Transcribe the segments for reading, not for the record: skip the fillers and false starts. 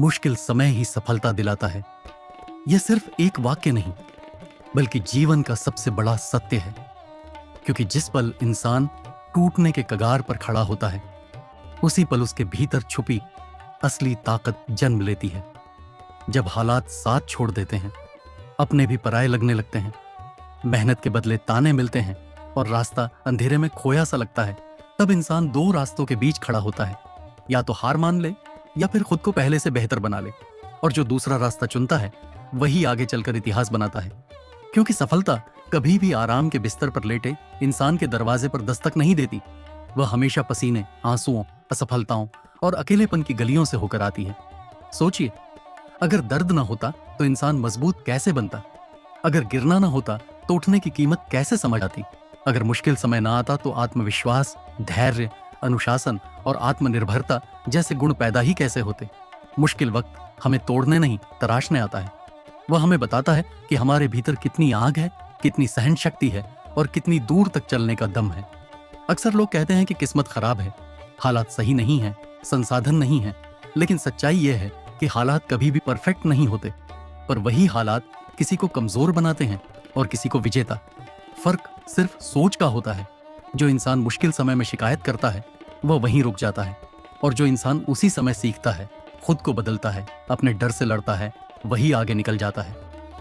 मुश्किल समय ही सफलता दिलाता है। यह सिर्फ एक वाक्य नहीं, बल्कि जीवन का सबसे बड़ा सत्य है। क्योंकि जिस पल इंसान टूटने के कगार पर खड़ा होता है, उसी पल उसके भीतर छुपी असली ताकत जन्म लेती है। जब हालात साथ छोड़ देते हैं, अपने भी पराये लगने लगते हैं, मेहनत के बदले ताने मिलते हैं और रास्ता अंधेरे में खोया सा लगता है, तब इंसान दो रास्तों के बीच खड़ा होता है। या तो हार मान ले या फिर खुद को पहले से बेहतर बना ले। और जो दूसरा रास्ता चुनता है, वही आगे चलकर इतिहास बनाता है। क्योंकि सफलता कभी भी आराम के बिस्तर पर लेटे इंसान के दरवाजे पर दस्तक नहीं देती। वह हमेशा पसीने, आंसुओं, असफलताओं और अकेलेपन की गलियों से होकर आती है। सोचिए, अगर दर्द ना होता तो इंसान मजबूत कैसे बनता? अगर गिरना ना होता तो उठने की कीमत कैसे समझ आती? अगर मुश्किल समय ना आता तो आत्मविश्वास, धैर्य, अनुशासन और आत्मनिर्भरता जैसे गुण पैदा ही कैसे होते? मुश्किल वक्त हमें तोड़ने नहीं, तराशने आता है। वह हमें बताता है कि हमारे भीतर कितनी आग है, कितनी सहन शक्ति है और कितनी दूर तक चलने का दम है। अक्सर लोग कहते हैं कि किस्मत खराब है, हालात सही नहीं है, संसाधन नहीं है। लेकिन सच्चाई यह है कि हालात कभी भी परफेक्ट नहीं होते, पर वही हालात किसी को कमजोर बनाते हैं और किसी को विजेता। फर्क सिर्फ सोच का होता है। जो इंसान मुश्किल समय में शिकायत करता है, वह वहीं रुक जाता है। और जो इंसान उसी समय सीखता है, खुद को बदलता है, अपने डर से लड़ता है, वही आगे निकल जाता है।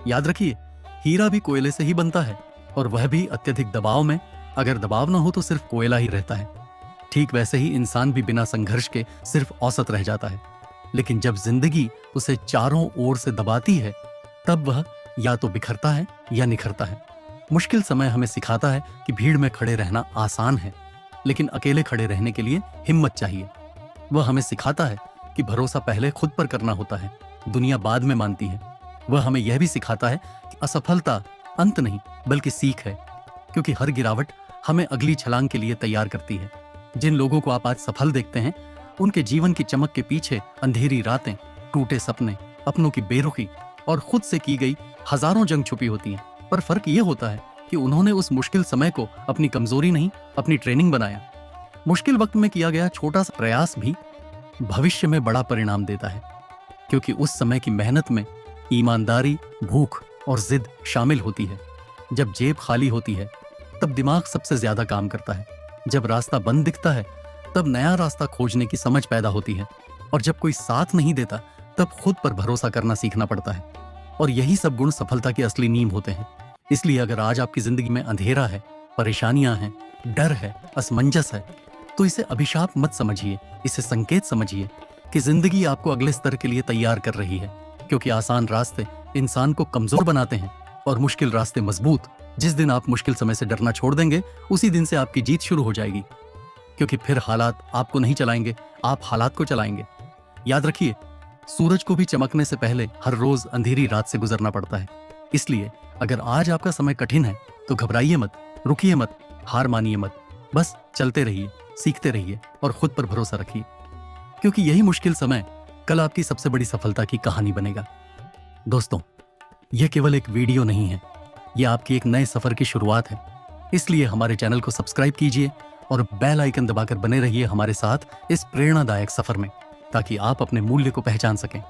याद रखिए, हीरा भी कोयले से ही बनता है, और वह भी अत्यधिक दबाव में। अगर दबाव ना हो तो सिर्फ कोयला ही रहता है। ठीक वैसे ही इंसान भी बिना संघर्ष के सिर्फ औसत रह जाता है। लेकिन जब जिंदगी उसे चारों ओर से दबाती है, तब वह या तो बिखरता है या निखरता है। मुश्किल समय हमें सिखाता है कि भीड़ में खड़े रहना आसान है, लेकिन अकेले खड़े रहने के लिए हिम्मत चाहिए। वह हमें सिखाता है कि भरोसा पहले खुद पर करना होता है, दुनिया बाद में मानती है। वह हमें यह भी सिखाता है कि असफलता अंत नहीं, बल्कि सीख है। क्योंकि हर गिरावट हमें अगली छलांग के लिए तैयार करती है। जिन लोगों को आप आज सफल देखते हैं, उनके जीवन की चमक के पीछे अंधेरी रातें, टूटे सपने, अपनों की बेरुखी और खुद से की गई हजारों जंग छुपी होती हैं। पर फर्क यह होता है कि उन्होंने उस मुश्किल समय को अपनी कमजोरी नहीं, अपनी ट्रेनिंग बनाया। मुश्किल वक्त में किया गया छोटा सा प्रयास भी भविष्य में बड़ा परिणाम देता है। क्योंकि उस समय की मेहनत में ईमानदारी, भूख और जिद शामिल होती है। जब जेब खाली होती है, तब दिमाग सबसे ज्यादा काम करता है। जब रास्ता बंद दिखता है, तब नया रास्ता खोजने की समझ पैदा होती है। और जब कोई साथ नहीं देता, तब खुद पर भरोसा करना सीखना पड़ता है। और यही सब गुण सफलता की असली नींव होते हैं। इसलिए अगर आज आपकी जिंदगी में अंधेरा है, परेशानियां हैं, डर है, असमंजस है, तो इसे अभिशाप मत समझिए, इसे संकेत समझिए कि जिंदगी आपको अगले स्तर के लिए तैयार कर रही है। क्योंकि आसान रास्ते इंसान को कमजोर बनाते हैं और मुश्किल रास्ते मजबूत। जिस दिन आप मुश्किल समय से डरना छोड़ देंगे, उसी दिन से आपकी जीत शुरू हो जाएगी। क्योंकि फिर हालात आपको नहीं चलाएंगे, आप हालात को चलाएंगे। याद रखिए, सूरज को भी चमकने से पहले हर रोज अंधेरी रात से गुजरना पड़ता है। इसलिए अगर आज आपका समय कठिन है, तो घबराइए मत, रुकिए मत, हार मानिए मत। बस चलते रहिए, सीखते रहिए और खुद पर भरोसा रखिए। क्योंकि यही मुश्किल समय कल आपकी सबसे बड़ी सफलता की कहानी बनेगा। दोस्तों, यह केवल एक वीडियो नहीं है, यह आपकी एक नए सफर की शुरुआत है। इसलिए हमारे चैनल को सब्सक्राइब कीजिए और बेल आइकन दबाकर बने रहिए हमारे साथ इस प्रेरणादायक सफर में, ताकि आप अपने मूल्य को पहचान सकें।